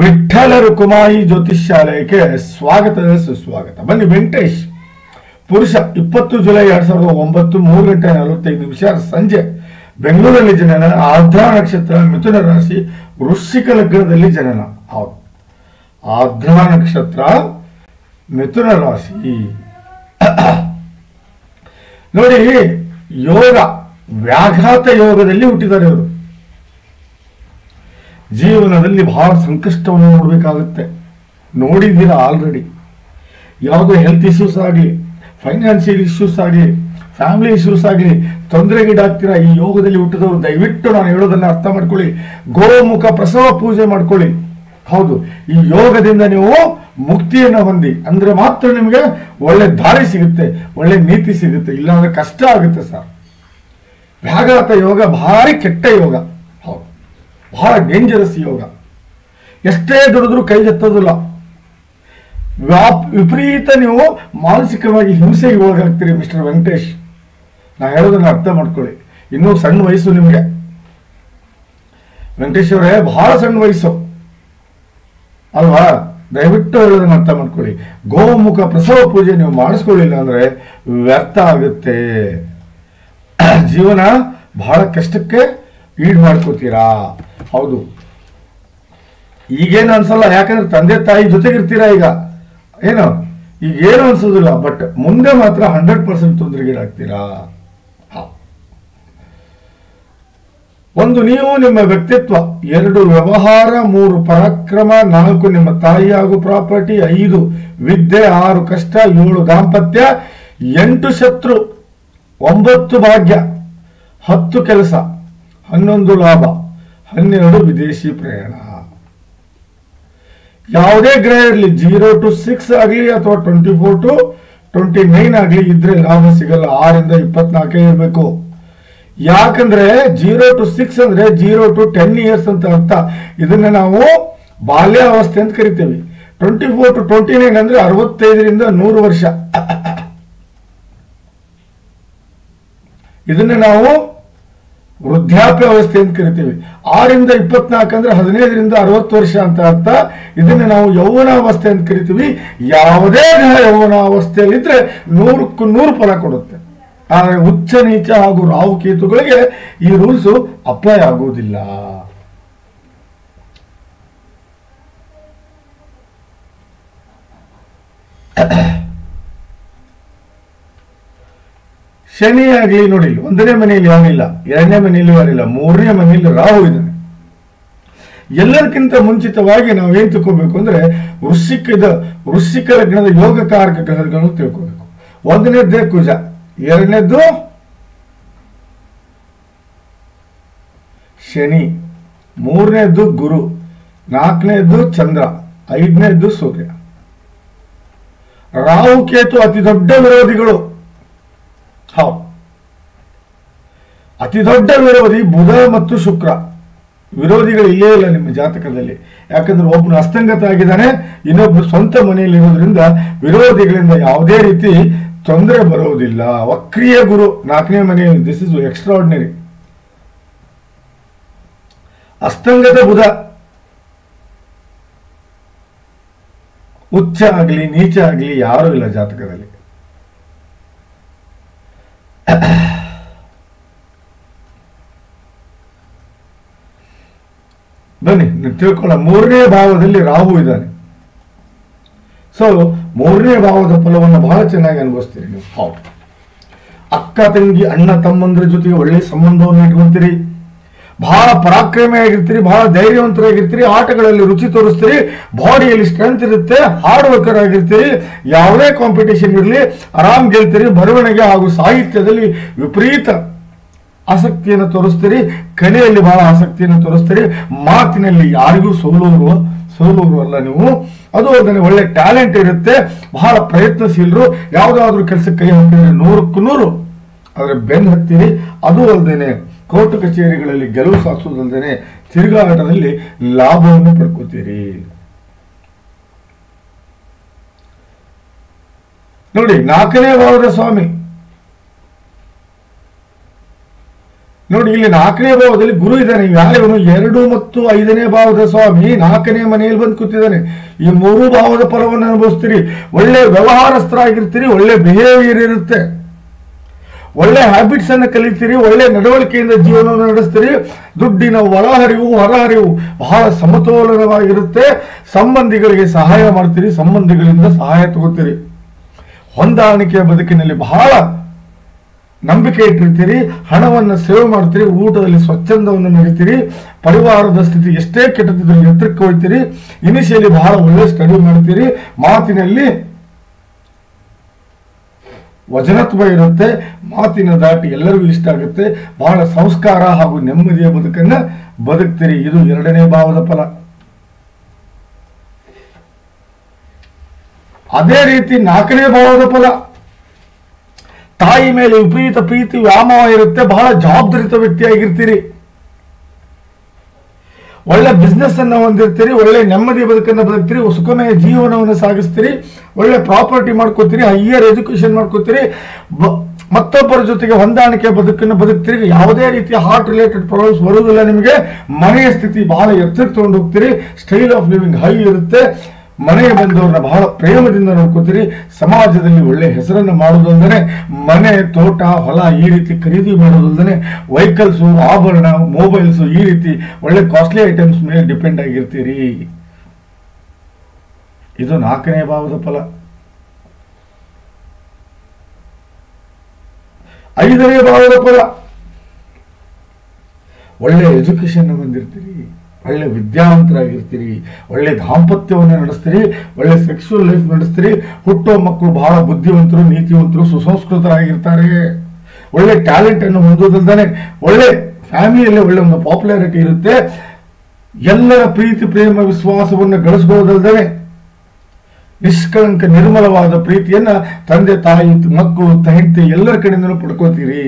ವಿಠ್ಠಲ ರುಕುಮಾಯಿ ಜ್ಯೋತಿಷ್ಯಾಲಯಕ್ಕೆ ಸ್ವಾಗತ ಸುಸ್ವಾಗತ. ಬನ್ನಿ ವೆಂಕಟೇಶ್. ಪುರುಷ 20 ಜುಲೈ 2009 3:45 ಸಂಜೆ ಬೆಂಗಳೂರಲ್ಲಿ ಜನನ. ಆರ್ದ್ರಾ ನಕ್ಷತ್ರ, ಮಿಥುನ ರಾಶಿ, ವೃಶ್ಚಿಕ ಲಗ್ನದಲ್ಲಿ ಜನನ. ಹೌದು, ಆರ್ದ್ರಾ ನಕ್ಷತ್ರ, ಮಿಥುನ ರಾಶಿ. ನೋಡಿ, ಯೋಗ ವ್ಯಾಘಾತ ಯೋಗದಲ್ಲಿ ಹುಟ್ಟಿದ್ದಾರೆ ಇವರು. ಜೀವನದಲ್ಲಿ ಬಹಳ ಸಂಕಷ್ಟವನ್ನು ನೋಡಬೇಕಾಗುತ್ತೆ. ನೋಡಿದ್ದೀರಾ ಆಲ್ರೆಡಿ. ಯಾವುದೋ ಹೆಲ್ತ್ ಇಶ್ಯೂಸ್ ಆಗಲಿ, ಫೈನಾನ್ಷಿಯಲ್ ಇಶ್ಯೂಸ್ ಆಗಲಿ, ಫ್ಯಾಮಿಲಿ ಇಶ್ಯೂಸ್ ಆಗಲಿ, ತೊಂದರೆಗೀಡಾಗ್ತೀರಾ. ಈ ಯೋಗದಲ್ಲಿ ಹುಟ್ಟಿದವರು ದಯವಿಟ್ಟು ನಾನು ಹೇಳೋದನ್ನ ಅರ್ಥ ಮಾಡ್ಕೊಳ್ಳಿ. ಗೋಮುಖ ಪ್ರಸವ ಪೂಜೆ ಮಾಡ್ಕೊಳ್ಳಿ. ಹೌದು, ಈ ಯೋಗದಿಂದ ನೀವು ಮುಕ್ತಿಯನ್ನು ಹೊಂದಿ ಅಂದ್ರೆ ಮಾತ್ರ ನಿಮಗೆ ಒಳ್ಳೆ ದಾರಿ ಸಿಗುತ್ತೆ, ಒಳ್ಳೆ ನೀತಿ ಸಿಗುತ್ತೆ. ಇಲ್ಲಾಂದ್ರೆ ಕಷ್ಟ ಆಗುತ್ತೆ ಸರ್. ವ್ಯಾಘಾತ ಯೋಗ ಭಾರಿ ಕೆಟ್ಟ ಯೋಗ. ಹೌದು, ಬಹಳ ಡೇಂಜರಸ್ ಯೋಗ. ಎಷ್ಟೇ ದುಡಿದ್ರೂ ಕೈಗೆತ್ತೋದಿಲ್ಲ. ವಿಪರೀತ ನೀವು ಮಾನಸಿಕವಾಗಿ ಹಿಂಸೆಗೆ ಒಳಗಾಗ್ತೀರಿ ಮಿಸ್ಟರ್ ವೆಂಕಟೇಶ್. ನಾ ಹೇಳೋದನ್ನ ಅರ್ಥ ಮಾಡ್ಕೊಳ್ಳಿ. ಇನ್ನೂ ಸಣ್ಣ ವಯಸ್ಸು ನಿಮಗೆ ವೆಂಕಟೇಶ್ ಅವರೇ, ಬಹಳ ಸಣ್ಣ ವಯಸ್ಸು ಅಲ್ವಾ? ದಯವಿಟ್ಟು ಹೇಳೋದನ್ನ ಅರ್ಥ ಮಾಡ್ಕೊಳ್ಳಿ. ಗೋಮುಖ ಪ್ರಸವ ಪೂಜೆ ನೀವು ಮಾಡಿಸ್ಕೊಳ್ಳಿಲ್ಲ ಅಂದ್ರೆ ವ್ಯರ್ಥ ಆಗುತ್ತೆ. ಜೀವನ ಬಹಳ ಕಷ್ಟಕ್ಕೆ ಈಡ್ ಮಾಡ್ಕೋತೀರಾ. ಹೌದು, ಈಗೇನು ಅನ್ಸಲ್ಲ, ಯಾಕಂದ್ರೆ ತಂದೆ ತಾಯಿ ಜೊತೆಗಿರ್ತೀರಾ. ಈಗ ಈಗೇನು ಅನ್ಸೋದಿಲ್ಲ. ಬಟ್ ಮುಂದೆ ಮಾತ್ರ 100% ತೊಂದರೆಗೀಡಾಗ್ತೀರಾ. ಒಂದು, ನೀವು ನಿಮ್ಮ ವ್ಯಕ್ತಿತ್ವ. 2 ವ್ಯವಹಾರ, 3 ಪರಾಕ್ರಮ, 4 ನಿಮ್ಮ ತಾಯಿ ಹಾಗೂ ಪ್ರಾಪರ್ಟಿ, 5 ವಿದ್ಯೆ, 6 ಕಷ್ಟ, 7 ದಾಂಪತ್ಯ, 8 ಶತ್ರು, 9 ಭಾಗ್ಯ, 10 ಕೆಲಸ, 11 ಲಾಭ, 12 ವಿದೇಶಿ ಪ್ರಯಾಣ. ಯಾವುದೇ ಗ್ರಹ ಇರಲಿ, 0 to 6 ಆಗಲಿ ಅಥವಾ 24 to 29 ಆಗಲಿ ಇದ್ರೆ ಲಾಭ ಸಿಗಲ್ಲ. 6 ಇಂದ 24 ಇರಬೇಕು. ಯಾಕಂದ್ರೆ 0 to 6 ಅಂದ್ರೆ 0 to 10 years ಅಂತ ಅರ್ಥ. ಇದನ್ನ ನಾವು ಬಾಲ್ಯಾವಸ್ಥೆ ಅಂತ ಕರಿತೇವೆ. 24 to 29 ಅಂದ್ರೆ 65ರಿಂದ 100 ವರ್ಷ. ಇದನ್ನ ನಾವು ವೃದ್ಧಾಪ್ಯ ಅವಸ್ಥೆ ಅಂತ ಕರಿತೀವಿ. 6 ಇಂದ 24 ಅಂದ್ರೆ 15ರಿಂದ 60 ವರ್ಷ ಅಂತ ಅರ್ಥ. ಇದನ್ನ ನಾವು ಯೌವನಾವಸ್ಥೆ ಅಂತ ಕರಿತೀವಿ. ಯಾವುದೇ ಯೌವನಾವಸ್ಥೆಯಲ್ಲಿದ್ರೆ 100ಕ್ಕೂ 100 ಫಲ ಕೊಡುತ್ತೆ. ಆದರೆ ಉಚ್ಚ ನೀಚ ಹಾಗೂ ರಾಹು ಕೇತುಗಳಿಗೆ ಈ ರೂಲ್ಸ್ ಅಪ್ಲೈ ಆಗುವುದಿಲ್ಲ. ಶನಿ ಆಗಲಿ ನೋಡಿ, 1ನೇ ಮನೆಯಲ್ಲಿ ಯಾರಿಲ್ಲ, 2ನೇ ಮನೆಯಲ್ಲಿ ಯಾರಿಲ್ಲ, 3ನೇ ಮನೆಯಲ್ಲಿ ರಾಹು ಇದ್ದಾನೆ. ಎಲ್ಲರಿಗಿಂತ ಮುಂಚಿತವಾಗಿ ನಾವು ಏನ್ ತಿಳ್ಕೋಬೇಕು ಅಂದ್ರೆ ವೃಶ್ಚಿಕ ಲಗ್ನದ ಯೋಗಕಾರಕ ಗ್ರಹಗಳನ್ನು ತಿಳ್ಕೋಬೇಕು. 1ನೇದ್ದೇ ಕುಜ, 2ನೇದ್ದು ಶನಿ, 3ನೇದ್ದು ಗುರು, 4ನೇದ್ದು ಚಂದ್ರ, 5ನೇದ್ದು ಸೂರ್ಯ. ರಾಹು ಕೇತು ಅತಿ ದೊಡ್ಡ ವಿರೋಧಿಗಳು. ಹೌದು, ಅತಿ ದೊಡ್ಡ ವಿರೋಧಿ ಬುಧ ಮತ್ತು ಶುಕ್ರ. ವಿರೋಧಿಗಳು ಇಲ್ಲೇ ಇಲ್ಲ ನಿಮ್ಮ ಜಾತಕದಲ್ಲಿ. ಯಾಕಂದ್ರೆ ಒಬ್ಬನು ಅಸ್ತಂಗತ ಆಗಿದ್ದಾನೆ, ಇನ್ನೊಬ್ರು ಸ್ವಂತ ಮನೆಯಲ್ಲಿ ಇರೋದ್ರಿಂದ ವಿರೋಧಿಗಳಿಂದ ಯಾವುದೇ ರೀತಿ ತೊಂದರೆ ಬರುವುದಿಲ್ಲ. ವಕ್ರೀಯ ಗುರು 4ನೇ ಮನೆಯಲ್ಲಿ, ದಿಸ್ ಇಸ್ ಎಕ್ಸ್ಟ್ರಾರ್ಡಿನರಿ. ಅಸ್ತಂಗತ ಬುಧ ಉಚ್ಚ ಆಗಲಿ ನೀಚ ಆಗಲಿ ಯಾರೂ ಇಲ್ಲ ಜಾತಕದಲ್ಲಿ. ಬನ್ನಿ ತಿಳ್ಕೊಳ್ಳ. 3ನೇ ಭಾವದಲ್ಲಿ ರಾಹು ಇದ್ದಾನೆ. ಸೊ 3ನೇ ಭಾವದ ಫಲವನ್ನು ಬಹಳ ಚೆನ್ನಾಗಿ ಅನುಭವಿಸ್ತೀರಿ ನೀವು. ಹೌದು, ಅಕ್ಕ ತಂಗಿ ಅಣ್ಣ ತಮ್ಮಂದ್ರ ಜೊತೆಗೆ ಒಳ್ಳೆ ಸಂಬಂಧವನ್ನು ಇಟ್ಕೊಂತೀರಿ. ಬಹಳ ಪರಾಕ್ರಮಿಯಾಗಿರ್ತೀರಿ, ಬಹಳ ಧೈರ್ಯವಂತರಾಗಿರ್ತೀರಿ, ಆಟಗಳಲ್ಲಿ ರುಚಿ ತೋರಿಸ್ತೀರಿ, ಬಾಡಿಯಲ್ಲಿ ಸ್ಟ್ರೆಂತ್ ಇರುತ್ತೆ, ಹಾರ್ಡ್ ವರ್ಕರ್ ಆಗಿರ್ತೀರಿ. ಯಾವುದೇ ಕಾಂಪಿಟೇಷನ್ ಇರಲಿ ಆರಾಮ್ ಗೆಲ್ತೀರಿ. ಬರವಣಿಗೆ ಹಾಗೂ ಸಾಹಿತ್ಯದಲ್ಲಿ ವಿಪರೀತ ಆಸಕ್ತಿಯನ್ನು ತೋರಿಸ್ತೀರಿ. ಕಲೆಯಲ್ಲಿ ಬಹಳ ಆಸಕ್ತಿಯನ್ನು ತೋರಿಸ್ತೀರಿ. ಮಾತಿನಲ್ಲಿ ಯಾರಿಗೂ ಸೋಲುವರು ಅಲ್ಲ ನೀವು. ಅದು ಅಲ್ಲದೆ ಒಳ್ಳೆ ಟ್ಯಾಲೆಂಟ್ ಇರುತ್ತೆ, ಬಹಳ ಪ್ರಯತ್ನಶೀಲರು. ಯಾವುದಾದ್ರೂ ಕೆಲಸಕ್ಕೆ ಕೈ ಹಾಕಿದ್ರೆ 100ಕ್ಕೂ 100 ಆದ್ರೆ ಬೆನ್ನು ಹತ್ತೀರಿ. ಅದು ಅಲ್ಲದೇನೆ ಕೋರ್ಟ್ ಕಚೇರಿಗಳಲ್ಲಿ ಗೆಲುವು ಸಾಧಿಸುವುದಲ್ಲದೆ ತಿರುಗಾಟದಲ್ಲಿ ಲಾಭವನ್ನು ಪಡ್ಕೋತೀರಿ. ನೋಡಿ, 4ನೇ ಭಾವದ ಸ್ವಾಮಿ ನೋಡಿ, ಇಲ್ಲಿ 4ನೇ ಭಾವದಲ್ಲಿ ಗುರು ಇದ್ದಾನೆ. ಯಾರು? 2 ಮತ್ತು 5ನೇ ಭಾವದ ಸ್ವಾಮಿ 4ನೇ ಮನೆಯಲ್ಲಿ ಬಂದು ಕೂತಿದ್ದಾನೆ. ಈ 3 ಭಾವದ ಫಲವನ್ನು ಅನುಭವಿಸ್ತೀರಿ. ಒಳ್ಳೆ ವ್ಯವಹಾರಸ್ಥರಾಗಿರ್ತೀರಿ, ಒಳ್ಳೆ ಬಿಹೇವಿಯರ್ ಇರುತ್ತೆ, ಒಳ್ಳೆ ಹ್ಯಾಬಿಟ್ಸ್ ಅನ್ನು ಕಲಿತೀರಿ, ಒಳ್ಳೆ ನಡವಳಿಕೆಯಿಂದ ಜೀವನವನ್ನು ನಡೆಸ್ತೀರಿ. ದುಡ್ಡಿನ ಒಳಹರಿವು ಹೊರಹರಿವು ಬಹಳ ಸಮತೋಲನವಾಗಿರುತ್ತೆ. ಸಂಬಂಧಿಗಳಿಗೆ ಸಹಾಯ ಮಾಡ್ತೀರಿ, ಸಂಬಂಧಿಗಳಿಂದ ಸಹಾಯ ತಗೋತೀರಿ. ಹೊಂದಾಣಿಕೆಯ ಬದುಕಿನಲ್ಲಿ ಬಹಳ ನಂಬಿಕೆ ಇಟ್ಟಿರ್ತೀರಿ, ಹಣವನ್ನು ಸೇವ್ ಮಾಡ್ತೀರಿ, ಊಟದಲ್ಲಿ ಸ್ವಚ್ಛಂದವನ್ನು ನಡೀತೀರಿ, ಪರಿವಾರದ ಸ್ಥಿತಿ ಎಷ್ಟೇ ಕೆಟ್ಟದಿದ್ರೂ ಎತ್ತರಕ್ಕೆ ಹೋಗ್ತೀರಿ. ಇನಿಷಿಯಲಿ ಬಹಳ ಒಳ್ಳೆ ಸ್ಟಡಿ ಮಾಡ್ತೀರಿ, ಮಾತಿನಲ್ಲಿ ವಚನತ್ವ ಇರುತ್ತೆ, ಮಾತಿನ ದಾಟಿ ಎಲ್ಲರಿಗೂ ಇಷ್ಟ ಆಗುತ್ತೆ, ಬಹಳ ಸಂಸ್ಕಾರ ಹಾಗೂ ನೆಮ್ಮದಿಯ ಬದುಕನ್ನ ಬದುಕ್ತೀರಿ. ಇದು 2ನೇ ಭಾವದ ಫಲ. ಅದೇ ರೀತಿ 4ನೇ ಭಾವದ ಫಲ, ತಾಯಿ ಮೇಲೆ ವಿಪರೀತ ಪ್ರೀತಿ ವ್ಯಾಮೋಹ ಇರುತ್ತೆ, ಬಹಳ ಜವಾಬ್ದಾರಿತ ವ್ಯಕ್ತಿಯಾಗಿರ್ತೀರಿ, ಒಳ್ಳೆ ಬಿಸ್ನೆಸ್ ಅನ್ನು ಹೊಂದಿರ್ತೀರಿ, ಒಳ್ಳೆ ನೆಮ್ಮದಿ ಬದುಕನ್ನು ಬದುಕ್ತೀರಿ, ಸುಖಮಯ ಜೀವನವನ್ನು ಸಾಗಿಸ್ತೀರಿ, ಒಳ್ಳೆ ಪ್ರಾಪರ್ಟಿ ಮಾಡ್ಕೋತೀರಿ, ಹೈಯರ್ ಎಜುಕೇಶನ್ ಮಾಡ್ಕೋತೀರಿ, ಮತ್ತೊಬ್ಬರ ಜೊತೆಗೆ ಹೊಂದಾಣಿಕೆ ಬದುಕನ್ನು ಬದುಕ್ತೀರಿ. ಯಾವುದೇ ರೀತಿಯ ಹಾರ್ಟ್ ರಿಲೇಟೆಡ್ ಪ್ರಾಬ್ಲಮ್ಸ್ ಬರುವುದಿಲ್ಲ ನಿಮಗೆ. ಮನೆಯ ಸ್ಥಿತಿ ಬಹಳ ಎತ್ತರಕ್ಕೆ ತಗೊಂಡು ಹೋಗ್ತೀರಿ, ಸ್ಟೈಲ್ ಆಫ್ ಲಿವಿಂಗ್ ಹೈ ಇರುತ್ತೆ, ಮನೆಗೆ ಬಂದವ್ರನ್ನ ಬಹಳ ಪ್ರೇಮದಿಂದ ನೋಡ್ಕೋತೀರಿ. ಸಮಾಜದಲ್ಲಿ ಒಳ್ಳೆ ಹೆಸರನ್ನು ಮಾಡೋದಲ್ದೇ ಮನೆ, ತೋಟ, ಹೊಲ ಈ ರೀತಿ ಖರೀದಿ ಮಾಡೋದಲ್ದೇ ವೆಹಿಕಲ್ಸು, ಆಭರಣ, ಮೊಬೈಲ್ಸು ಈ ರೀತಿ ಒಳ್ಳೆ ಕಾಸ್ಟ್ಲಿ ಐಟಮ್ಸ್ ಮೇಲೆ ಡಿಪೆಂಡ್ ಆಗಿರ್ತೀರಿ. ಇದು 4ನೇ ಭಾವದ ಫಲ. 5ನೇ ಭಾವದ ಫಲ, ಒಳ್ಳೆ ಎಜುಕೇಶನ್ ಹೊಂದಿರ್ತೀರಿ, ಒಳ್ಳೆ ವಿದ್ಯಾವಂತರಾಗಿರ್ತೀರಿ, ಒಳ್ಳೆ ದಾಂಪತ್ಯವನ್ನು ನಡೆಸ್ತೀರಿ, ಒಳ್ಳೆ ಸೆಕ್ಸುವಲ್ ಲೈಫ್ ನಡೆಸ್ತೀರಿ. ಹುಟ್ಟೋ ಮಕ್ಕಳು ಬಹಳ ಬುದ್ಧಿವಂತರು, ನೀತಿವಂತರು, ಸುಸಂಸ್ಕೃತರಾಗಿರ್ತಾರೆ, ಒಳ್ಳೆ ಟ್ಯಾಲೆಂಟ್ ಅನ್ನು ಹೊಂದೋದಲ್ದಾನೆ ಒಳ್ಳೆ ಫ್ಯಾಮಿಲಿಯಲ್ಲಿ ಒಳ್ಳೆ ಒಂದು ಪಾಪ್ಯುಲಾರಿಟಿ ಇರುತ್ತೆ. ಎಲ್ಲರ ಪ್ರೀತಿ ಪ್ರೇಮ ವಿಶ್ವಾಸವನ್ನು ಗಳಿಸ್ಕೊಳ್ಳೋದಲ್ದಾನೆ ನಿಷ್ಕಳಂಕ ನಿರ್ಮಲವಾದ ಪ್ರೀತಿಯನ್ನ ತಂದೆ ತಾಯಿ ಮಕ್ಕಳು ಹೆಂಡತಿ ಎಲ್ಲರ ಕಡೆಯಿಂದಲೂ ಪಡ್ಕೋತೀರಿ.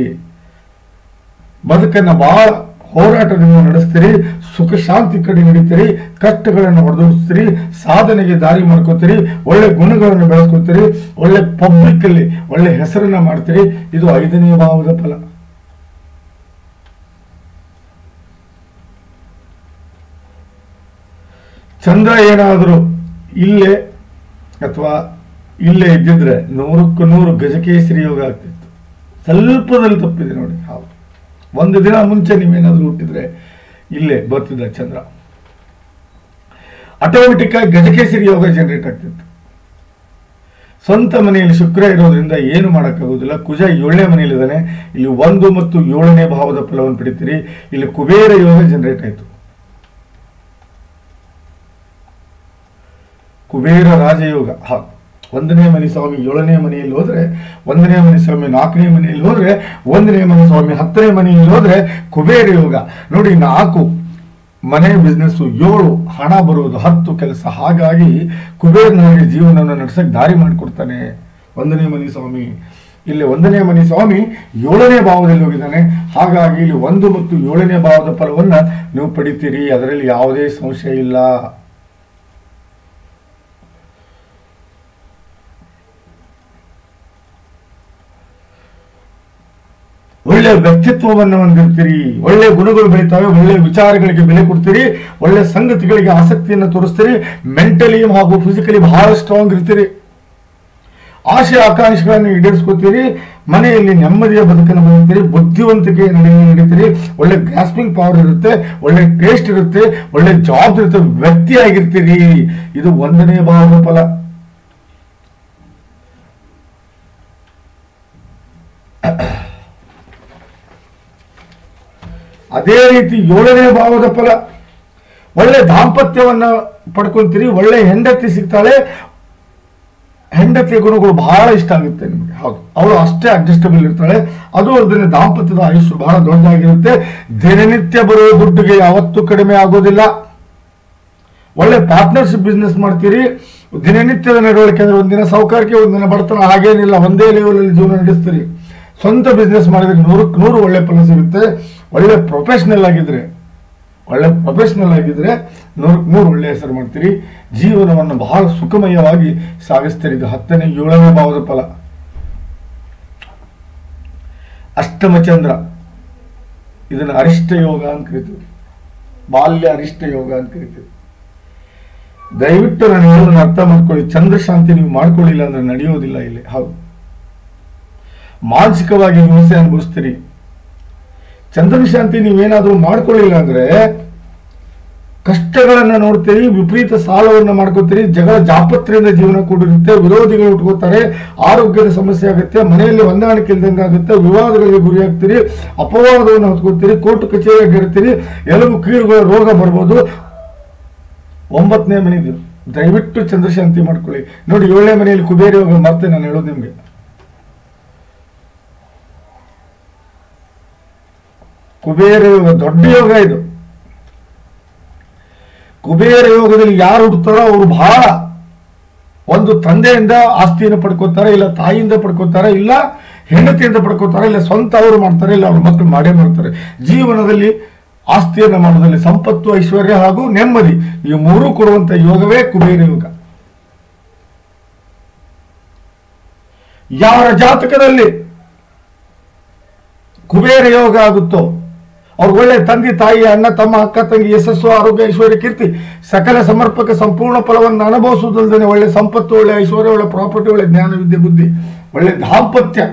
ಬದುಕನ್ನ ಬಹಳ ಹೋರಾಟದಿಂದ ನಡೆಸ್ತೀರಿ, ಸುಖ ಶಾಂತಿ ಕಡೆ ನಡೀತೀರಿ, ಕಷ್ಟಗಳನ್ನು ಹೊಡೆದೋಡಿಸ್ತೀರಿ, ಸಾಧನೆಗೆ ದಾರಿ ಮಾಡ್ಕೋತೀರಿ, ಒಳ್ಳೆ ಗುಣಗಳನ್ನು ಬೆಳೆಸ್ಕೋತೀರಿ, ಒಳ್ಳೆ ಪಬ್ಲಿಕ್ ಅಲ್ಲಿ ಒಳ್ಳೆ ಹೆಸರನ್ನ ಮಾಡ್ತೀರಿ. ಇದು 5ನೇ ಭಾವದ ಫಲ. ಚಂದ್ರ ಏನಾದರೂ ಇಲ್ಲೇ ಅಥವಾ ಇಲ್ಲೇ ಇದ್ದಿದ್ರೆ 100ಕ್ಕೆ 100 ಗಜಕೇಸರಿ ಯೋಗ ಆಗ್ತಿತ್ತು. ಸ್ವಲ್ಪದಲ್ಲಿ ತಪ್ಪಿದೆ ನೋಡಿ. ಹೌದು, ಒಂದು ದಿನ ಮುಂಚೆ ನೀವೇನಾದ್ರೂ ಹುಟ್ಟಿದ್ರೆ ಇಲ್ಲೇ ಬರ್ತಿದ್ದ ಚಂದ್ರ, ಆಟೋಮೆಟಿಕ್ ಆಗಿ ಗಜಕೇಸರಿ ಯೋಗ ಜನರೇಟ್ ಆಗ್ತಿತ್ತು. ಸ್ವಂತ ಮನೆಯಲ್ಲಿ ಶುಕ್ರ ಇರೋದ್ರಿಂದ ಏನು ಮಾಡೋಕ್ಕಾಗೋದಿಲ್ಲ. ಕುಜ 7ನೇ ಮನೆಯಲ್ಲಿದ್ದಾನೆ. ಇಲ್ಲಿ 1 ಮತ್ತು 7ನೇ ಭಾವದ ಫಲವನ್ನು ಪಡಿತೀರಿ. ಇಲ್ಲಿ ಕುಬೇರ ಯೋಗ ಜನರೇಟ್ ಆಯಿತು. ಕುಬೇರ ರಾಜಯೋಗ. 1ನೇ ಮನೆ ಸ್ವಾಮಿ 7ನೇ ಮನೆಯಲ್ಲಿ ಹೋದ್ರೆ, 1ನೇ ಮನೆ ಸ್ವಾಮಿ 4ನೇ ಮನೆಯಲ್ಲಿ ಹೋದ್ರೆ, 1ನೇ ಮನೆ ಸ್ವಾಮಿ 10ನೇ ಮನೆಯಲ್ಲಿ ಹೋದ್ರೆ ಕುಬೇರ ಯೋಗ. ನೋಡಿ, 4 ಮನೆ ಬಿಸ್ನೆಸ್, 7 ಹಣ ಬರುವುದು, 10 ಕೆಲಸ. ಹಾಗಾಗಿ ಕುಬೇರನಿಗೆ ಜೀವನವನ್ನು ನಡೆಸಕ್ಕೆ ದಾರಿ ಮಾಡಿಕೊಡ್ತಾನೆ 1ನೇ ಮನೆ ಸ್ವಾಮಿ. ಇಲ್ಲಿ 1ನೇ ಮನೆ ಸ್ವಾಮಿ 7ನೇ ಭಾವದಲ್ಲಿ ಹೋಗಿದ್ದಾನೆ. ಹಾಗಾಗಿ ಇಲ್ಲಿ 1 ಮತ್ತು 7ನೇ ಭಾವದ ಫಲವನ್ನ ನೀವು ಪಡಿತೀರಿ, ಅದರಲ್ಲಿ ಯಾವುದೇ ಸಂಶಯ ಇಲ್ಲ. ಒಳ್ಳೆ ವ್ಯಕ್ತಿತ್ವವನ್ನು ಹೊಂದಿರ್ತೀರಿ, ಒಳ್ಳೆ ಗುಣಗಳು ಬೆಳೀತಾವೆ, ಒಳ್ಳೆ ವಿಚಾರಗಳಿಗೆ ಬೆಲೆ ಕೊಡ್ತೀರಿ, ಒಳ್ಳೆ ಸಂಗತಿಗಳಿಗೆ ಆಸಕ್ತಿಯನ್ನು ತೋರಿಸ್ತೀರಿ, ಮೆಂಟಲಿ ಹಾಗೂ ಫಿಸಿಕಲಿ ಬಹಳ ಸ್ಟ್ರಾಂಗ್ ಇರ್ತೀರಿ, ಆಶೆ ಆಕಾಂಕ್ಷೆಗಳನ್ನು ಈಡೇರಿಸ್ಕೋತೀರಿ, ಮನೆಯಲ್ಲಿ ನೆಮ್ಮದಿಯ ಬದುಕನ್ನು ಬದುಕ್ತೀರಿ, ಬುದ್ಧಿವಂತಿಕೆ ನಡೀತೀರಿ, ಒಳ್ಳೆ ಗ್ರಾಸ್ಪಿಂಗ್ ಪವರ್ ಇರುತ್ತೆ, ಒಳ್ಳೆ ಟೇಸ್ಟ್ ಇರುತ್ತೆ, ಒಳ್ಳೆ ಜಾಬ್ ಇರುತ್ತೆ, ವ್ಯಕ್ತಿಯಾಗಿರ್ತೀರಿ. ಇದು 1ನೇ ಭಾವದ ಫಲ. ಅದೇ ರೀತಿ 7ನೇ ಭಾವದ ಫಲ, ಒಳ್ಳೆ ದಾಂಪತ್ಯವನ್ನ ಪಡ್ಕೊಂತೀರಿ, ಒಳ್ಳೆ ಹೆಂಡತಿ ಸಿಗ್ತಾಳೆ, ಹೆಂಡತಿಯ ಗುಣಗಳು ಬಹಳ ಇಷ್ಟ ಆಗುತ್ತೆ ನಿಮಗೆ. ಹೌದು, ಅವಳು ಅಷ್ಟೇ ಅಡ್ಜಸ್ಟಬಲ್ ಇರ್ತಾಳೆ. ಅದು ಅಲ್ಲದೆ ದಾಂಪತ್ಯದ ಆಯುಷ್ಯ ಬಹಳ ದೊಡ್ಡದಾಗಿರುತ್ತೆ. ದಿನನಿತ್ಯ ಬರುವ ದುಡ್ಡಿಗೆ ಯಾವತ್ತೂ ಕಡಿಮೆ ಆಗೋದಿಲ್ಲ. ಒಳ್ಳೆ ಪಾರ್ಟ್ನರ್ಶಿಪ್ ಬಿಸ್ನೆಸ್ ಮಾಡ್ತೀರಿ. ದಿನನಿತ್ಯದ ನಡವಳಿಕೆ ಅಂದ್ರೆ ಒಂದಿನ ಸೌಕರ್ಯಕ್ಕೆ ಒಂದಿನ ಬಡತನ ಹಾಗೇನಿಲ್ಲ, ಒಂದೇ ಲೆವೆಲಲ್ಲಿ ಜೀವನ ನಡೆಸ್ತೀರಿ. ಸ್ವಂತ ಬಿಸ್ನೆಸ್ ಮಾಡಿದ್ರೆ 100ಕ್ಕೆ 100 ಒಳ್ಳೆ ಫಲ ಸಿಗುತ್ತೆ. ಒಳ್ಳೆ ಪ್ರೊಫೆಷನಲ್ ಆಗಿದ್ರೆ 100ಕ್ಕೆ 100 ಒಳ್ಳೆ ಹೆಸರು ಮಾಡ್ತೀರಿ. ಜೀವನವನ್ನು ಬಹಳ ಸುಖಮಯವಾಗಿ ಸಾಗಿಸ್ತೀರಿ. ಇದು 10ನೇ 7ನೇ ಭಾವದ ಫಲ. ಅಷ್ಟಮ ಚಂದ್ರ ಇದನ್ನು ಅರಿಷ್ಟ ಯೋಗ ಅಂತ ಕರಿತೀವಿ, ಬಾಲ್ಯ ಅರಿಷ್ಟ ಯೋಗ ಅಂತ ಕರಿತೀವಿ. ದಯವಿಟ್ಟು ನಾನು ಹೇಳೋದನ್ನ ಅರ್ಥ ಮಾಡ್ಕೊಳ್ಳಿ. ಚಂದ್ರಶಾಂತಿ ನೀವು ಮಾಡ್ಕೊಳ್ಳಿಲ್ಲ ಅಂದ್ರೆ ನಡೆಯೋದಿಲ್ಲ ಇಲ್ಲಿ. ಹೌದು, ಮಾನಸಿಕವಾಗಿ ಹಿಂಸೆ ಅನುಭವಿಸ್ತೀರಿ. ಚಂದ್ರನ ಶಾಂತಿ ನೀವೇನಾದ್ರೂ ಮಾಡ್ಕೊಳ್ಳಿಲ್ಲ ಅಂದ್ರೆ ಕಷ್ಟಗಳನ್ನ ನೋಡ್ತೀರಿ, ವಿಪರೀತ ಸಾಲವನ್ನ ಮಾಡ್ಕೋತೀರಿ, ಜಗಳ ಜಾಪತ್ರೆಯಿಂದ ಜೀವನ ಕೂಡಿರುತ್ತೆ, ವಿರೋಧಿಗಳು ಉಟ್ಕೋತಾರೆ, ಆರೋಗ್ಯದ ಸಮಸ್ಯೆ ಆಗುತ್ತೆ, ಮನೆಯಲ್ಲಿ ಹೊಂದಾಣಿಕೆ ಇಲ್ದಂಗೆ ಆಗುತ್ತೆ, ವಿವಾದಗಳಿಗೆ ಗುರಿಯಾಗ್ತೀರಿ, ಅಪವಾದವನ್ನು ಹೊತ್ಕೋತೀರಿ, ಕೋರ್ಟ್ ಕಚೇರಿಗೆ ಇರ್ತೀರಿ, ಎಲುಬು ಕೀಳುಗಳ ರೋಗ ಬರ್ಬೋದು. 9ನೇ ಮನೆದು ದಯವಿಟ್ಟು ಚಂದ್ರಶಾಂತಿ ಮಾಡ್ಕೊಳ್ಳಿ. ನೋಡಿ, 7ನೇ ಮನೆಯಲ್ಲಿ ಕುಬೇರ ಯೋಗ ಮರ್ತೆ ನಾನು ಹೇಳೋದು ನಿಮ್ಗೆ. ಕುಬೇರ ಯೋಗ ದೊಡ್ಡ ಯೋಗ ಇದು. ಕುಬೇರ ಯೋಗದಲ್ಲಿ ಯಾರು ಹುಡ್ತಾರೋ ಅವರು ಬಹಳ ಒಂದು ತಂದೆಯಿಂದ ಆಸ್ತಿಯನ್ನು ಪಡ್ಕೋತಾರೆ, ಇಲ್ಲ ತಾಯಿಯಿಂದ ಪಡ್ಕೋತಾರೆ, ಇಲ್ಲ ಹೆಂಡತಿಯಿಂದ ಪಡ್ಕೋತಾರೆ, ಇಲ್ಲ ಸ್ವಂತ ಅವರು ಮಾಡ್ತಾರೆ, ಇಲ್ಲ ಅವ್ರ ಮಕ್ಕಳು ಮಾಡೇ ಮಾಡ್ತಾರೆ. ಜೀವನದಲ್ಲಿ ಆಸ್ತಿಯನ್ನು ಮಾಡೋದ್ರಲ್ಲಿ ಸಂಪತ್ತು, ಐಶ್ವರ್ಯ ಹಾಗೂ ನೆಮ್ಮದಿ ಈ ಮೂರು ಕೊಡುವಂತ ಯೋಗವೇ ಕುಬೇರ ಯೋಗ. ಯಾರ ಜಾತಕದಲ್ಲಿ ಕುಬೇರ ಯೋಗ ಆಗುತ್ತೋ ಅವ್ರು ಒಳ್ಳೆ ತಂದೆ ತಾಯಿ, ಅಣ್ಣ ತಮ್ಮ, ಅಕ್ಕ ತಂಗಿ, ಯಶಸ್ಸು, ಆರೋಗ್ಯ, ಐಶ್ವರ್ಯ, ಕೀರ್ತಿ, ಸಕಲ ಸಮರ್ಪಕ ಸಂಪೂರ್ಣ ಫಲವನ್ನು ಅನುಭವಿಸುವುದಲ್ಲದೆ ಒಳ್ಳೆ ಸಂಪತ್ತು, ಒಳ್ಳೆ ಐಶ್ವರ್ಯ, ಒಳ್ಳೆ ಪ್ರಾಪರ್ಟಿ, ಒಳ್ಳೆ ಜ್ಞಾನ, ವಿದ್ಯೆ, ಬುದ್ಧಿ, ಒಳ್ಳೆ ದಾಂಪತ್ಯ,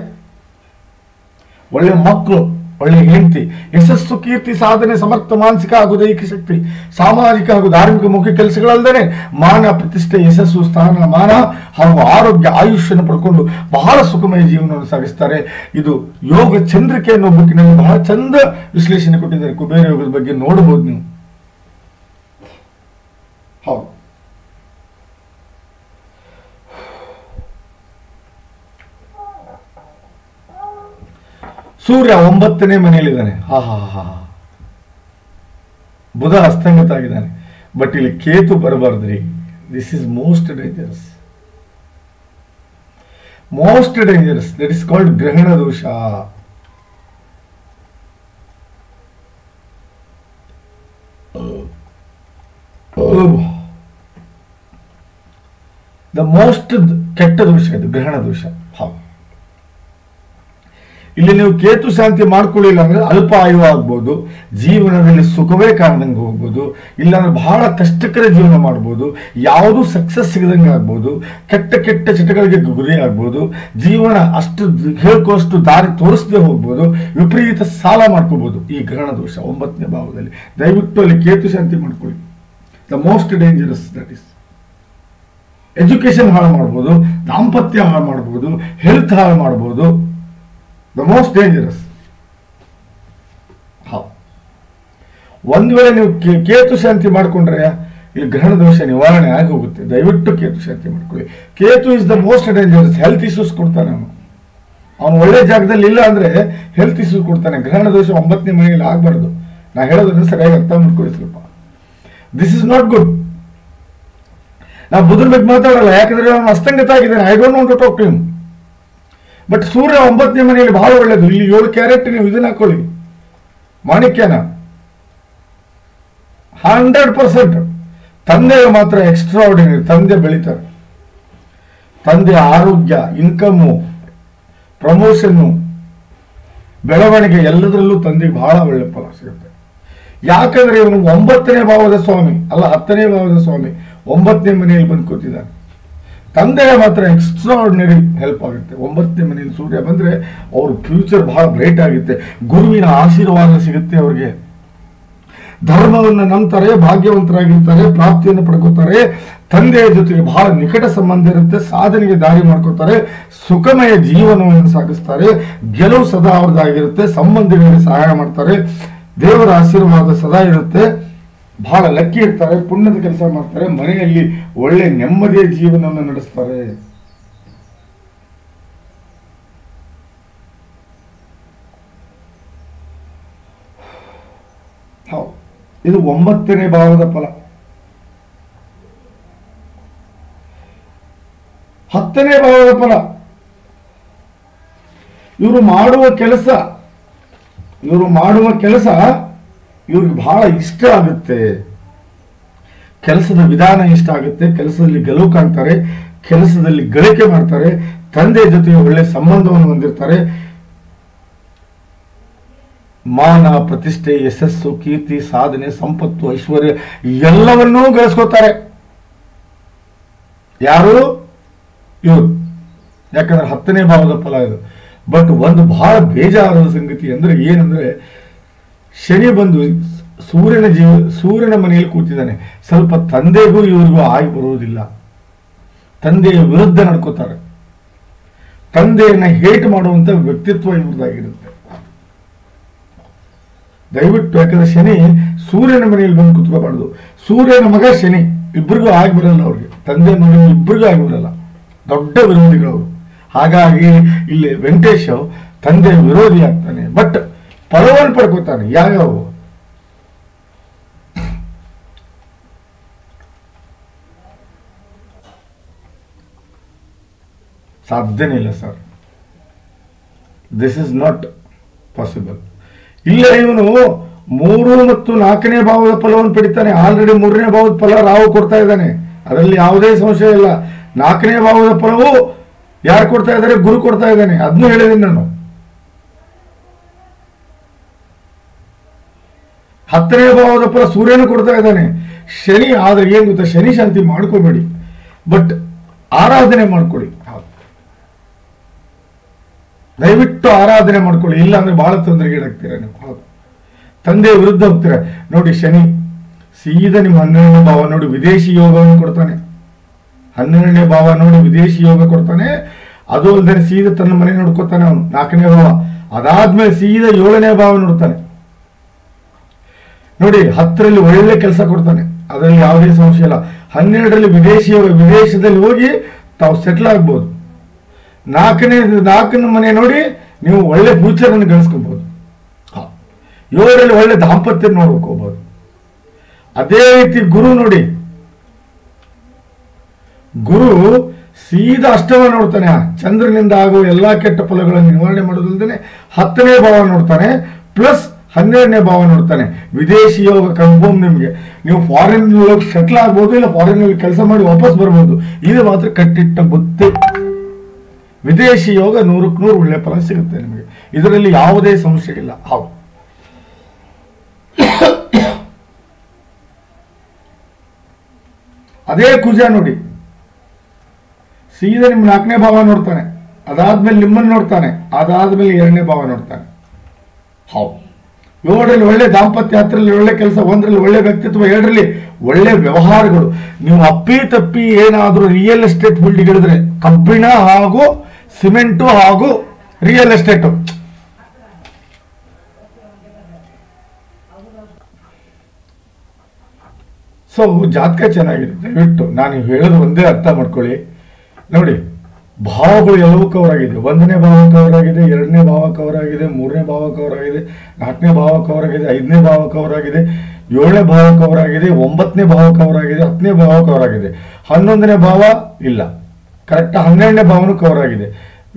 ಒಳ್ಳೆ ಮಕ್ಕಳು, ಒಳ್ಳೆ ಹೆಂಡತಿ, ಯಶಸ್ಸು, ಕೀರ್ತಿ, ಸಾಧನೆ, ಸಮರ್ಥ ಮಾನಸಿಕ ಹಾಗೂ ದೈಹಿಕ ಶಕ್ತಿ, ಸಾಮಾಜಿಕ ಹಾಗೂ ಧಾರ್ಮಿಕ ಮುಖ್ಯ ಕೆಲಸಗಳಲ್ಲದೆ ಮಾನ, ಪ್ರತಿಷ್ಠೆ, ಯಶಸ್ಸು, ಸ್ಥಾನ, ಮಾನ ಹಾಗೂ ಆರೋಗ್ಯ, ಆಯುಷ್ಯನ ಪಡ್ಕೊಂಡು ಬಹಳ ಸುಖಮಯ ಜೀವನವನ್ನು ಸಾಗಿಸ್ತಾರೆ. ಇದು ಯೋಗ ಚಂದ್ರಿಕೆ ಅನ್ನೋ ಬುಕ್ಕಿನಲ್ಲಿ ಬಹಳ ಚಂದ ವಿಶ್ಲೇಷಣೆ ಕೊಟ್ಟಿದ್ದಾರೆ. ಕುಬೇರ ಯೋಗದ ಬಗ್ಗೆ ನೋಡಬಹುದು ನೀವು. ಹೌದು, ಸೂರ್ಯ 9ನೇ ಮನೆಯಲ್ಲಿದ್ದಾನೆ. ಬುಧ ಅಸ್ತಂಗತ ಆಗಿದ್ದಾನೆ. ಬಟ್ ಇಲ್ಲಿ ಕೇತು ಬರಬಾರ್ದ್ರಿ. This is most dangerous, most dangerous. That is called ಗ್ರಹಣ ದೋಷ. ದ ಮೋಸ್ಟ್ ಕೆಟ್ಟ ದೋಷ ಇದು, ಗ್ರಹಣ ದೋಷ. ಹೌದು, ಇಲ್ಲಿ ನೀವು ಕೇತು ಶಾಂತಿ ಮಾಡ್ಕೊಳ್ಳಿಲ್ಲ ಅಂದ್ರೆ ಅಲ್ಪ ಆಯು ಆಗ್ಬೋದು, ಜೀವನದಲ್ಲಿ ಸುಖವೇ ಕಾಣದಂಗೆ ಹೋಗ್ಬೋದು, ಇಲ್ಲಾಂದ್ರೆ ಬಹಳ ಕಷ್ಟಕರ ಜೀವನ ಮಾಡ್ಬೋದು, ಯಾವುದು ಸಕ್ಸಸ್ ಸಿಗದಂಗೆ ಆಗ್ಬೋದು, ಕೆಟ್ಟ ಕೆಟ್ಟ ಚಟಗಳಿಗೆ ಗುರಿ ಆಗ್ಬೋದು, ಜೀವನ ಅಷ್ಟು ಹೇಳ್ಕೋಷ್ಟು ದಾರಿ ತೋರಿಸದೆ ಹೋಗ್ಬೋದು, ವಿಪರೀತ ಸಾಲ ಮಾಡ್ಕೋಬಹುದು ಈ ಗ್ರಹಣ ದೋಷ 9ನೇ ಭಾವದಲ್ಲಿ. ದಯವಿಟ್ಟು ಅಲ್ಲಿ ಕೇತು ಶಾಂತಿ ಮಾಡ್ಕೊಳ್ಳಿ. The most dangerous. That is education ಹಾಳು ಮಾಡ್ಬೋದು, ದಾಂಪತ್ಯ ಹಾಳು ಮಾಡ್ಬೋದು, ಹೆಲ್ತ್ ಹಾಳು ಮಾಡ್ಬೋದು. The most dangerous. ಒಂದು ವೇಳೆ ನೀವು ಕೇತು ಶಾಂತಿ ಮಾಡಿಕೊಂಡ್ರೆ ಇಲ್ಲಿ ಗ್ರಹಣ ದೋಷ ನಿವಾರಣೆ ಆಗಿ ಹೋಗುತ್ತೆ. ದಯವಿಟ್ಟು ಕೇತು ಶಾಂತಿ ಮಾಡ್ಕೊಳ್ಳಿ. Ketu is the most dangerous. Health issues ಕೊಡ್ತಾನೆ ಅವನು ಒಳ್ಳೆ ಜಾಗದಲ್ಲಿ ಇಲ್ಲ ಅಂದ್ರೆ ಹೆಲ್ತ್ ಇಶ್ಯೂಸ್ ಕೊಡ್ತಾನೆ. ಗ್ರಹಣ ದೋಷ 9ನೇ ಮನೆಯಲ್ಲಿ ಆಗಬಾರ್ದು. ನಾ ಹೇಳೋದನ್ನ ಸರಿಯಾಗಿ ಅರ್ಥ ಮಾಡ್ಕೊಳ್ಳಿ ಸ್ವಲ್ಪ. This is not good. ನಾ ಬುಧನ ಬಗ್ಗೆ ಮಾತಾಡಲ್ಲ, ಯಾಕಂದ್ರೆ ಅವನು ಅಸ್ತಂಗತ ಆಗಿದ್ದಾನೆ. I don't want to talk to him. But Surya 9ನೇ ಮನೆಯಲ್ಲಿ ಬಹಳ ಒಳ್ಳೆಯದು. ಇಲ್ಲಿ 7 ಕ್ಯಾರೆಟ್ ನೀವು ಇದನ್ನ ಹಾಕೊಳ್ಳಿ, ಮಾಣಿಕ್ಯನ 100%. ತಂದೆಗೆ ಮಾತ್ರ ಎಕ್ಸ್ಟ್ರಾ ಆರ್ಡಿನರಿ. ತಂದೆ ಬೆಳೀತಾರೆ. ತಂದೆ ಆರೋಗ್ಯ, ಇನ್ಕಮ್ಮು, ಪ್ರಮೋಷನ್ನು, ಬೆಳವಣಿಗೆ ಎಲ್ಲದರಲ್ಲೂ ತಂದೆಗೆ ಬಹಳ ಒಳ್ಳೆ ಫಲ ಸಿಗುತ್ತೆ. ಯಾಕಂದ್ರೆ ಇವನು 9ನೇ ಭಾವದ ಸ್ವಾಮಿ ಅಲ್ಲ, 10ನೇ ಭಾವದ ಸ್ವಾಮಿ 9ನೇ ಮನೆಯಲ್ಲಿ ಬಂದು ಕೂತಿದ್ದಾನೆ. ತಂದೆಗೆ ಮಾತ್ರ ಎಕ್ಸ್ಟ್ರಾ ಆರ್ಡಿನರಿ ಹೆಲ್ಪ್ ಆಗುತ್ತೆ. 9ನೇ ಮನೆಯಲ್ಲಿ ಸೂರ್ಯ ಬಂದ್ರೆ ಅವ್ರ ಫ್ಯೂಚರ್ ಬಹಳ ಬ್ರೈಟ್ ಆಗುತ್ತೆ. ಗುರುವಿನ ಆಶೀರ್ವಾದ ಸಿಗುತ್ತೆ ಅವ್ರಿಗೆ. ಧರ್ಮವನ್ನು ನಂಬ್ತಾರೆ, ಭಾಗ್ಯವಂತರಾಗಿರ್ತಾರೆ, ಪ್ರಾಪ್ತಿಯನ್ನು ಪಡ್ಕೋತಾರೆ. ತಂದೆಯ ಜೊತೆಗೆ ಬಹಳ ನಿಕಟ ಸಂಬಂಧ ಇರುತ್ತೆ. ಸಾಧನೆಗೆ ದಾರಿ ಮಾಡ್ಕೋತಾರೆ. ಸುಖಮಯ ಜೀವನವನ್ನು ಸಾಗಿಸ್ತಾರೆ. ಗೆಲುವು ಸದಾ ಅವ್ರದ್ದಾಗಿರುತ್ತೆ. ಸಂಬಂಧಿಗಳಿಗೆ ಸಹಾಯ ಮಾಡ್ತಾರೆ. ದೇವರ ಆಶೀರ್ವಾದ ಸದಾ ಇರುತ್ತೆ. ಬಹಳ ಲಕ್ಕಿ ಇರ್ತಾರೆ. ಪುಣ್ಯದ ಕೆಲಸ ಮಾಡ್ತಾರೆ. ಮನೆಯಲ್ಲಿ ಒಳ್ಳೆ ನೆಮ್ಮದಿಯ ಜೀವನವನ್ನು ನಡೆಸ್ತಾರೆ. ಹೌದು, ಇದು 9ನೇ ಭಾವದ ಫಲ. 10ನೇ ಭಾವದ ಫಲ. ಇವರು ಮಾಡುವ ಕೆಲಸ ಇವ್ರಿಗೆ ಬಹಳ ಇಷ್ಟ ಆಗುತ್ತೆ. ಕೆಲಸದ ವಿಧಾನ ಇಷ್ಟ ಆಗುತ್ತೆ. ಕೆಲಸದಲ್ಲಿ ಗೆಲುವು ಕಾಣ್ತಾರೆ. ಕೆಲಸದಲ್ಲಿ ಗಳಿಕೆ ಮಾಡ್ತಾರೆ. ತಂದೆಯ ಜೊತೆ ಒಳ್ಳೆ ಸಂಬಂಧವನ್ನು ಹೊಂದಿರ್ತಾರೆ. ಮಾನ, ಪ್ರತಿಷ್ಠೆ, ಯಶಸ್ಸು, ಕೀರ್ತಿ, ಸಾಧನೆ, ಸಂಪತ್ತು, ಐಶ್ವರ್ಯ ಎಲ್ಲವನ್ನೂ ಗಳಿಸ್ಕೋತಾರೆ. ಯಾರು? ಇವರು. ಯಾಕಂದ್ರೆ 10ನೇ ಭಾವದ ಫಲ ಇದು. ಬಟ್ ಒಂದು ಬಹಳ ಬೇಜಾರದ ಸಂಗತಿ ಅಂದ್ರೆ ಏನಂದ್ರೆ, ಶನಿ ಬಂದು ಸೂರ್ಯನ ಮನೆಯಲ್ಲಿ ಕೂತಿದ್ದಾನೆ. ಸ್ವಲ್ಪ ತಂದೆಗೂ ಇವ್ರಿಗೂ ಆಗಿ ಬರುವುದಿಲ್ಲ. ತಂದೆಯ ವಿರುದ್ಧ ನಡ್ಕೋತಾರೆ. ತಂದೆಯನ್ನ ಹೇಟ್ ಮಾಡುವಂತ ವ್ಯಕ್ತಿತ್ವ ಇವ್ರದ್ದಾಗಿರುತ್ತೆ. ದಯವಿಟ್ಟು, ಯಾಕಂದ್ರೆ ಶನಿ ಸೂರ್ಯನ ಮನೆಯಲ್ಲಿ ಬಂದು ಕುತ್ಕೋಬಾರ್ದು. ಸೂರ್ಯನ ಮಗ ಶನಿ ಇಬ್ಬರಿಗೂ ಆಗಿ ಬರಲ್ಲ. ಅವ್ರಿಗೆ ತಂದೆ ಮಗ ಇಬ್ಬರಿಗೂ ಆಗಿ ಬರಲ್ಲ. ದೊಡ್ಡ ವಿರೋಧಿಗಳು. ಹಾಗಾಗಿ ಇಲ್ಲಿ ವೆಂಕಟೇಶ್ ತಂದೆ ವಿರೋಧಿ ಆಗ್ತಾನೆ. ಬಟ್ ಫಲವನ್ನು ಪಡ್ಕೋತಾನೆ. ಯಾವ್ಯಾವ? ಸಾಧ್ಯನೇ ಇಲ್ಲ sir. This is not possible. ಇಲ್ಲ, ಇವನು 3 ಮತ್ತು 4ನೇ ಭಾವದ ಫಲವನ್ನು ಪಡಿತಾನೆ. ಆಲ್ರೆಡಿ 3ನೇ ಭಾವದ ಫಲ ರಾಹು ಕೊಡ್ತಾ ಇದ್ದಾನೆ. ಅದರಲ್ಲಿ ಯಾವುದೇ ಸಂಶಯ ಇಲ್ಲ. 4ನೇ ಭಾವದ ಫಲವು ಯಾರು ಕೊಡ್ತಾ ಇದ್ದಾರೆ? ಗುರು ಕೊಡ್ತಾ ಇದ್ದಾನೆ. ಅದನ್ನು ಹೇಳಿದ್ದೀನಿ ನಾನು. 10ನೇ ಭಾವದ ಫಲ ಸೂರ್ಯನು ಕೊಡ್ತಾ ಇದ್ದಾನೆ. ಶನಿ ಆದ್ರೆ ಏನ್ ಗೊತ್ತಾ, ಶನಿ ಶಾಂತಿ ಮಾಡ್ಕೋಬೇಡಿ, ಬಟ್ ಆರಾಧನೆ ಮಾಡ್ಕೊಳ್ಳಿ. ದಯವಿಟ್ಟು ಆರಾಧನೆ ಮಾಡ್ಕೊಳ್ಳಿ. ಇಲ್ಲ ಅಂದ್ರೆ ಬಹಳ ತೊಂದರೆಗೀಡಾಗ್ತೀರ ನೀವು. ಹೌದು, ತಂದೆಯ ವಿರುದ್ಧ ಹೋಗ್ತೀರ. ನೋಡಿ, ಶನಿ ಸೀದಾ ನಿಮ್ಮ 12ನೇ ಭಾವ ನೋಡಿ ವಿದೇಶಿ ಯೋಗವನ್ನು ಕೊಡ್ತಾನೆ. 12ನೇ ಭಾವ ನೋಡಿ ವಿದೇಶಿ ಯೋಗ ಕೊಡ್ತಾನೆ. ಅದು ಅಲ್ಲದೆ ಸೀದಾ ತನ್ನ ಮನೆ ನೋಡ್ಕೊತಾನೆ ಅವನು, 4ನೇ ಭಾವ. ಅದಾದ್ಮೇಲೆ ಸೀದಾ 7ನೇ ಭಾವ ನೋಡ್ತಾನೆ. ನೋಡಿ, 10ರಲ್ಲಿ ಒಳ್ಳೆ ಕೆಲಸ ಕೊಡ್ತಾನೆ. ಅದರಲ್ಲಿ ಯಾವುದೇ ಸಂಶಯ ಇಲ್ಲ. 12ರಲ್ಲಿ ವಿದೇಶಿ ಯೋಗ, ವಿದೇಶದಲ್ಲಿ ಹೋಗಿ ತಾವು ಸೆಟ್ಲ್ ಆಗ್ಬೋದು. 4ನೇ ಮನೆ ನೋಡಿ ನೀವು ಒಳ್ಳೆ ಫ್ಯೂಚರ್ ಅನ್ನು ಗಳಿಸ್ಕೋಬಹುದು. 7ರಲ್ಲಿ ಒಳ್ಳೆ ದಾಂಪತ್ಯ ನೋಡ್ಬೇಕು ಹೋಗ್ಬೋದು. ಅದೇ ರೀತಿ ಗುರು ನೋಡಿ, ಗುರು ಸೀದಾ ಅಷ್ಟಮ ನೋಡ್ತಾನೆ. ಚಂದ್ರನಿಂದ ಆಗುವ ಎಲ್ಲಾ ಕೆಟ್ಟ ಫಲಗಳನ್ನು ನಿವಾರಣೆ ಮಾಡೋದಲ್ದೇ 10ನೇ ಭಾವ ನೋಡ್ತಾನೆ, ಪ್ಲಸ್ 12ನೇ ಭಾವ ನೋಡ್ತಾನೆ. ವಿದೇಶಿ ಯೋಗ ಕನ್ಫರ್ಮ್. ನಿಮಗೆ ನೀವು ಫಾರಿನ್ ಸೆಟ್ಲ್ ಆಗ್ಬೋದು, ಇಲ್ಲ ಫಾರಿನ್ ನಲ್ಲಿ ಕೆಲಸ ಮಾಡಿ ವಾಪಸ್ ಬರ್ಬೋದು. ಇದು ಮಾತ್ರ ಕಟ್ಟಿಟ್ಟ ಬುತ್ತಿ. ವಿದೇಶಿ ಯೋಗ 100ಕ್ಕೆ 100 ಒಳ್ಳೆ ಫಲ ಸಿಗುತ್ತೆ ನಿಮಗೆ. ಇದರಲ್ಲಿ ಯಾವುದೇ ಸಮಸ್ಯೆ ಇಲ್ಲ. ಹೌದು, ಅದೇ ಕುಜ ನೋಡಿ ಸೀದಾ ನಿಮ್ಮ 4ನೇ ಭಾವ ನೋಡ್ತಾನೆ. ಅದಾದ್ಮೇಲೆ ನಿಮ್ಮನ್ನು ನೋಡ್ತಾನೆ. ಅದಾದ್ಮೇಲೆ 2ನೇ ಭಾವ ನೋಡ್ತಾನೆ. ಹೌದು, 7ರಲ್ಲಿ ಒಳ್ಳೆ ದಾಂಪತ್ಯ, 10ರಲ್ಲಿ ಒಳ್ಳೆ ಕೆಲಸ, 1ರಲ್ಲಿ ಒಳ್ಳೆ ವ್ಯಕ್ತಿತ್ವ, 2ರಲ್ಲಿ ಒಳ್ಳೆ ವ್ಯವಹಾರಗಳು. ನೀವು ಅಪ್ಪಿ ತಪ್ಪಿ ಏನಾದರೂ ರಿಯಲ್ ಎಸ್ಟೇಟ್ ಫೀಲ್ಡ್ ಹೇಳಿದ್ರೆ, ಕಬ್ಬಿಣ ಹಾಗೂ ಸಿಮೆಂಟು ಹಾಗೂ ರಿಯಲ್ ಎಸ್ಟೇಟು, ಸೊ ಜಾತಕ ಚೆನ್ನಾಗಿದೆ. ದಯವಿಟ್ಟು ನಾನು ಹೇಳೋದು ಒಂದೇ ಅರ್ಥ ಮಾಡ್ಕೊಳ್ಳಿ. ನೋಡಿ, ಭಾವಗಳು ಎಲ್ಲವೂ ಕವರ್ ಆಗಿದೆ. 1ನೇ ಭಾವ ಕವರ್ ಆಗಿದೆ, 2ನೇ ಭಾವ ಕವರ್ ಆಗಿದೆ, 3ನೇ ಭಾವ ಕವರ್ ಆಗಿದೆ, 4ನೇ ಭಾವ ಕವರ್ ಆಗಿದೆ, 5ನೇ ಭಾವ ಕವರ್ ಆಗಿದೆ, 7ನೇ ಭಾವ ಕವರ್ ಆಗಿದೆ, 9ನೇ ಭಾವ ಕವರ್ ಆಗಿದೆ, 10ನೇ ಭಾವ ಕವರ್ ಆಗಿದೆ, 11ನೇ ಭಾವ ಇಲ್ಲ, ಕರೆಕ್ಟ್ 12ನೇ ಭಾವನೂ ಕವರ್ ಆಗಿದೆ.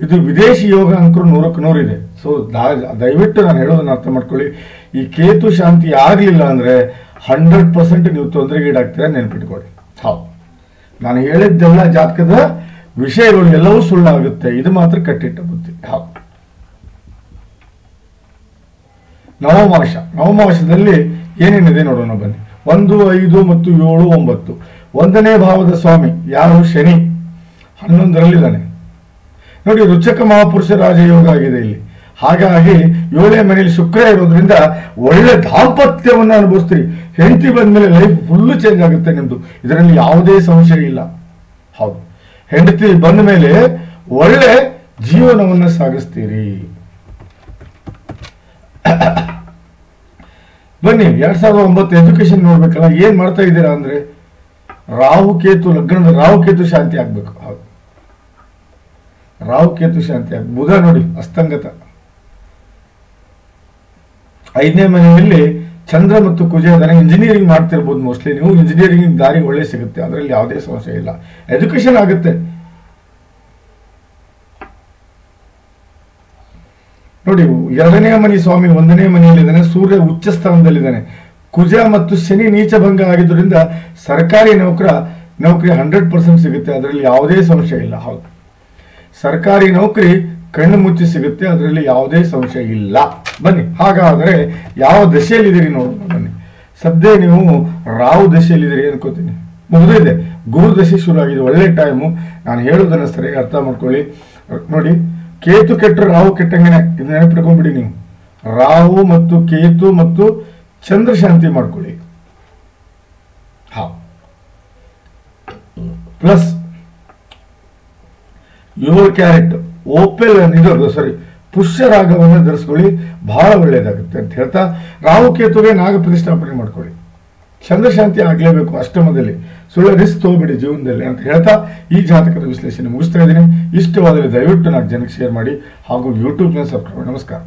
ಇದು ವಿದೇಶಿ ಯೋಗ ಅಂಕರು 100ಕ್ಕೆ 100 ಇದೆ. ಸೊ ದಯವಿಟ್ಟು ನಾನು ಹೇಳೋದನ್ನ ಅರ್ಥ ಮಾಡ್ಕೊಳ್ಳಿ. ಈ ಕೇತು ಶಾಂತಿ ಆಗಲಿಲ್ಲ ಅಂದ್ರೆ 100% ನೀವು ತೊಂದರೆಗೀಡಾಗ್ತೀರ, ನೆನ್ಪಿಟ್ಕೊಳ್ಳಿ. ಹೌದು, ನಾನು ಹೇಳಿದ್ದೆಲ್ಲ ಜಾತಕದ ವಿಷಯಗಳು ಎಲ್ಲವೂ ಸುಳ್ಳಾಗುತ್ತೆ. ಇದು ಮಾತ್ರ ಕಟ್ಟಿಟ್ಟ ಬುದ್ಧಿ. ಹೌದು, ನವಮಾಂಶದಲ್ಲಿ ಏನೇನಿದೆ ನೋಡೋಣ ಬನ್ನಿ. 1, 5 ಮತ್ತು 7, 9. 1ನೇ ಭಾವದ ಸ್ವಾಮಿ ಯಾರು? ಶನಿ. 11ರಲ್ಲಿದ್ದಾನೆ ನೋಡಿ. ರುಚಕ ಮಹಾಪುರುಷ ರಾಜಯೋಗ ಆಗಿದೆ ಇಲ್ಲಿ. ಹಾಗಾಗಿ 7ನೇ ಮನೆಯಲ್ಲಿ ಶುಕ್ರ ಇರೋದ್ರಿಂದ ಒಳ್ಳೆ ದಾಂಪತ್ಯವನ್ನು ಅನುಭವಿಸ್ತೀರಿ. ಹೆಂಡತಿ ಬಂದ್ಮೇಲೆ ಲೈಫ್ ಫುಲ್ಲು ಚೇಂಜ್ ಆಗುತ್ತೆ ನಿಮ್ದು. ಇದರಲ್ಲಿ ಯಾವುದೇ ಸಂಶಯ ಇಲ್ಲ. ಹೌದು, ಹೆಂಡತಿ ಬಂದ ಮೇಲೆ ಒಳ್ಳೆ ಜೀವನವನ್ನು ಸಾಗಿಸ್ತೀರಿ. ಬನ್ನಿ, 2009 ಎಜುಕೇಶನ್ ನೋಡ್ಬೇಕಲ್ಲ. ಏನ್ ಮಾಡ್ತಾ ಇದ್ದೀರಾ ಅಂದ್ರೆ, ರಾಹುಕೇತು ಲಗ್ನದ ರಾಹುಕೇತು ಶಾಂತಿ ಆಗ್ಬೇಕು. ಹೌದು, ರಾಹುಕೇತು ಶಾಂತಿ ಆಗ. ಬುಧ ನೋಡಿ ಅಸ್ತಂಗತ. 5ನೇ ಮನೆಯಲ್ಲಿ ಚಂದ್ರ ಮತ್ತು ಕುಜ ಇದ್ದಾನೆ. ಇಂಜಿನಿಯರಿಂಗ್ ಮಾಡ್ತಿರ್ಬೋದು ಮೋಸ್ಟ್ಲಿ ನೀವು. ಇಂಜಿನಿಯರಿಂಗ್ ದಾರಿ ಒಳ್ಳೆ ಸಿಗುತ್ತೆ, ಅದರಲ್ಲಿ ಯಾವುದೇ ಸಮಸ್ಯೆ ಇಲ್ಲ. ಎಜುಕೇಶನ್ ಆಗುತ್ತೆ. ನೋಡಿ, 2ನೇ ಮನೆ ಸ್ವಾಮಿ 1ನೇ ಮನೆಯಲ್ಲಿದ್ದಾನೆ. ಸೂರ್ಯ ಉಚ್ಚ ಸ್ಥಾನದಲ್ಲಿದ್ದಾನೆ. ಕುಜ ಮತ್ತು ಶನಿ ನೀಚ ಭಂಗ ಆಗಿದ್ದರಿಂದ ಸರ್ಕಾರಿ ನೌಕರಿ 100% ಸಿಗುತ್ತೆ, ಅದರಲ್ಲಿ ಯಾವುದೇ ಸಮಸ್ಯೆ ಇಲ್ಲ. ಹೌದು, ಸರ್ಕಾರಿ ನೌಕರಿ ಕಣ್ಣು ಮುಚ್ಚಿ ಸಿಗುತ್ತೆ, ಅದರಲ್ಲಿ ಯಾವುದೇ ಸಂಶಯ ಇಲ್ಲ. ಬನ್ನಿ, ಹಾಗಾದರೆ ಯಾವ ದಶೆಯಲ್ಲಿದ್ದೀರಿ ನೋಡೋಣ. ಬನ್ನಿ, ಸದ್ಯ ನೀವು ರಾಹು ದಶೆಯಲ್ಲಿದ್ದೀರಿ ಅನ್ಕೋತೀನಿ. ಮುಗಿದಿದೆ, ಗುರು ದಶೆ ಶುರು ಆಗಿದೆ, ಒಳ್ಳೆ ಟೈಮು. ನಾನು ಹೇಳೋದನ್ನ ಸರಿಯಾಗಿ ಅರ್ಥ ಮಾಡ್ಕೊಳ್ಳಿ. ನೋಡಿ, ಕೇತು ಕೆಟ್ಟರು ರಾಹು ಕೆಟ್ಟಂಗೆನೆ, ಇದು ನೆನಪಿಟ್ಕೊಂಡ್ಬಿಡಿ ನೀವು. ರಾಹು ಮತ್ತು ಕೇತು ಮತ್ತು ಚಂದ್ರ ಶಾಂತಿ ಮಾಡ್ಕೊಳ್ಳಿ. ಹಾ, ಪ್ಲಸ್ 7 ಕ್ಯಾರೆಟ್ ಓಪೆಲ್ ಇದು ಸಾರಿ ಪುಷ್ಯರಾಗವನ್ನು ಧರಿಸ್ಕೊಳ್ಳಿ, ಬಹಳ ಒಳ್ಳೆಯದಾಗುತ್ತೆ ಅಂತ ಹೇಳ್ತಾ, ರಾಹುಕೇತುಗೆ ನಾಗ ಪ್ರತಿಷ್ಠಾಪನೆ ಮಾಡ್ಕೊಳ್ಳಿ. ಚಂದ್ರಶಾಂತಿ ಆಗಲೇಬೇಕು ಅಷ್ಟಮದಲ್ಲಿ, ಸುಳ್ಳು ರಿಸ್ಕ್ ತಗೋಬೇಡಿ ಜೀವನದಲ್ಲಿ ಅಂತ ಹೇಳ್ತಾ ಈ ಜಾತಕದ ವಿಶ್ಲೇಷಣೆ ಮುಗಿಸ್ತಾ ಇದ್ದೀನಿ. ಇಷ್ಟವಾದರೆ ದಯವಿಟ್ಟು 4 ಜನಕ್ಕೆ ಶೇರ್ ಮಾಡಿ ಹಾಗೂ ಯೂಟ್ಯೂಬ್ನ ಸಬ್ಸ್ಕ್ರೈಬ್ ಮಾಡಿ. ನಮಸ್ಕಾರ.